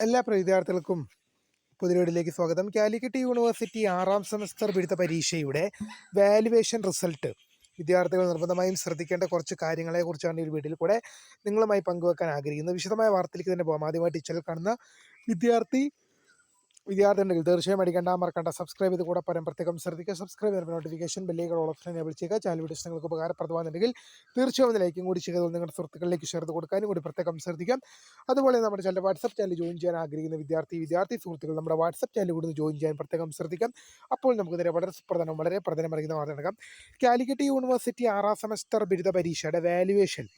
എല്ലാ വിദ്യാർത്ഥികൾക്കും പുതിയൊരിലേക്ക് സ്വാഗതം. കാലിക്കറ്റ് യൂണിവേഴ്സിറ്റി 6ാം സെമസ്റ്റർ ബിരുദ പരീക്ഷയുടെ വാല്യുവേഷൻ റിസൾട്ട് വിദ്യാർത്ഥികൾ നിർബന്ധമായും ശ്രദ്ധിക്കേണ്ട കുറച്ച് കാര്യങ്ങളെക്കുറിച്ചാണ് ഈ വീഡിയോയിൽ കൂടെ നിങ്ങളുമായി പങ്കുവെക്കാൻ ആഗ്രഹിക്കുന്നത്. വിശദമായ വാർത്തയിലേക്ക് തന്നെ പോകാം. ആദ്യമായിട്ട് ഈ ചാനൽ കാണുന്ന വിദ്യാർത്ഥികളുണ്ടെങ്കിൽ തീർച്ചയായും അടിക്കേണ്ട മറക്കണ്ട സബ്സ്ക്രൈബ് ചെയ്ത് കൂടെ പറയാൻ പ്രത്യേകം ശ്രദ്ധിക്കുക. സബ്സ്ക്രൈബ് ചെയ്യുന്ന നോട്ടിഫിക്കേഷൻ ബെല്ലുകൾ ഓപ്ഷൻ എനേബിൾ ചെയ്യുക. ചാനൽ വീഡിയോസ് നിങ്ങൾക്ക് ഉപകാരപ്രദമാണെന്നുണ്ടെങ്കിൽ തീർച്ചയായും ലൈക്കും കൂടി ചെയ്ത് നിങ്ങളുടെ സുഹൃത്തുക്കളിലേക്ക് ഷെയർ ചെയ്ത് കൊടുക്കാനും കൂടി പ്രത്യേകം ശ്രദ്ധിക്കാം. അതുപോലെ നമ്മുടെ ചാനൽ വാട്സപ്പ് ചാനൽ ജോയിൻ ചെയ്യാൻ ആഗ്രഹിക്കുന്ന വിദ്യാർത്ഥി സുഹൃത്തുക്കൾ നമ്മുടെ വാട്സപ്പ് ചാനൽ കൂടി ജോയിൻ ചെയ്യാൻ പ്രത്യേകം ശ്രദ്ധിക്കാം. അപ്പോൾ നമുക്ക് ഇതിനെ വളരെ പ്രധാനമറിയുന്ന വാർത്ത എടുക്കാം. കാലിക്കറ്റ് യൂണിവേഴ്സിറ്റി 6ാം സെമസ്റ്റർ ബിരുദ പരീക്ഷയുടെ വാല്യുവേഷൻ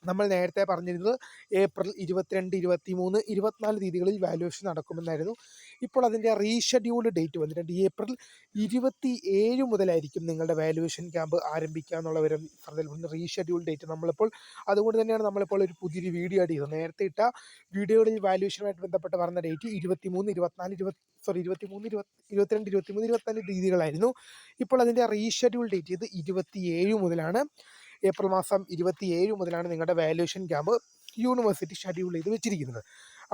നമ്മൾ നേരത്തെ പറഞ്ഞിരുന്നത് ഏപ്രിൽ 22, 23, 24 തീയതികളിൽ വാല്യുവേഷൻ നടക്കുമെന്നായിരുന്നു. ഇപ്പോൾ അതിൻ്റെ റീഷെഡ്യൂൾഡ് ഡേറ്റ് വന്നിട്ടുണ്ട്. ഏപ്രിൽ 27 മുതലായിരിക്കും നിങ്ങളുടെ വാല്യുവേഷൻ ക്യാമ്പ് ആരംഭിക്കുക എന്നുള്ള വിവരം റീഷെഡ്യൂൾ ഡേറ്റ് അതുകൊണ്ട് തന്നെയാണ് നമ്മളിപ്പോൾ ഒരു പുതിയൊരു വീഡിയോ ആഡ് ചെയ്തത്. നേരത്തെ ഇട്ട വീഡിയോകളിൽ വാല്യുവേഷനുമായിട്ട് ബന്ധപ്പെട്ട് പറഞ്ഞ ഡേറ്റ് 22, 23 തീയതികളായിരുന്നു. ഇപ്പോൾ അതിൻ്റെ റീഷെഡ്യൂൾ ഡേറ്റ് ചെയ്ത് 27 മുതലാണ്. ഏപ്രിൽ മാസം 27 മുതലാണ് നിങ്ങളുടെ വാല്യുവേഷൻ ക്യാമ്പ് യൂണിവേഴ്സിറ്റി ഷെഡ്യൂൾ ചെയ്ത് വെച്ചിരിക്കുന്നത്.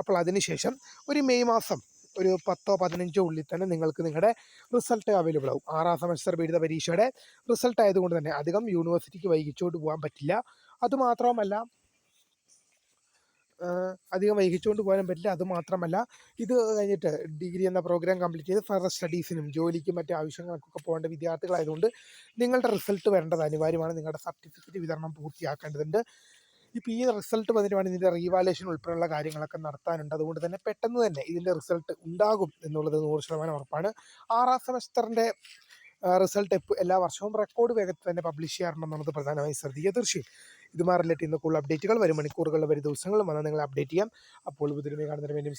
അപ്പോൾ അതിനുശേഷം ഒരു മെയ് മാസം ഒരു 10-15 ഉള്ളിൽ തന്നെ നിങ്ങൾക്ക് നിങ്ങളുടെ റിസൾട്ട് അവൈലബിൾ ആവും. 6ാം സെമസ്റ്റർ ബിരുദ പരീക്ഷയുടെ റിസൾട്ട് ആയതുകൊണ്ട് തന്നെ അധികം യൂണിവേഴ്സിറ്റിക്ക് വൈകിച്ചോണ്ട് പോകാൻ പറ്റില്ല. അതുമാത്രമല്ല അതുമാത്രമല്ല ഇത് കഴിഞ്ഞിട്ട് ഡിഗ്രി എന്ന പ്രോഗ്രാം കംപ്ലീറ്റ് ചെയ്ത് ഫർദർ സ്റ്റഡീസിനും ജോലിക്കും മറ്റ് ആവശ്യങ്ങൾക്കൊക്കെ പോകേണ്ട വിദ്യാർത്ഥികളായതുകൊണ്ട് നിങ്ങളുടെ റിസൾട്ട് വരേണ്ടത് അനിവാര്യമാണ്. നിങ്ങളുടെ സർട്ടിഫിക്കറ്റ് വിതരണം പൂർത്തിയാക്കേണ്ടതുണ്ട്. ഇപ്പോൾ ഈ റിസൾട്ട് വന്നിട്ട് വേണം ഇതിൻ്റെ റീവാലുവേഷൻ ഉൾപ്പെടെയുള്ള കാര്യങ്ങളൊക്കെ നടത്താനുണ്ട്. അതുകൊണ്ട് തന്നെ പെട്ടെന്ന് തന്നെ ഇതിൻ്റെ റിസൾട്ട് ഉണ്ടാകും എന്നുള്ളത് 100% ഉറപ്പാണ്. 6ാം സെമസ്റ്ററിൻ്റെ റിസൾട്ട് എല്ലാ വർഷവും റെക്കോർഡ് വേഗത്തിൽ തന്നെ പബ്ലിഷ് ചെയ്യാറുണ്ടെന്നുള്ളത് പ്രധാനമായും ശ്രദ്ധിക്കുക. തീർച്ചയായും ഇതുമായി റിലേറ്റ് ചെയ്യുന്ന കൂടുതൽ അപ്ഡേറ്റുകൾ വരും മണിക്കൂറുകളിൽ വരും ദിവസങ്ങളും വന്നാൽ നിങ്ങൾ അപ്ഡേറ്റ് ചെയ്യാം. അപ്പോൾ പുതിയ കാണുന്നതിന് വേണ്ടി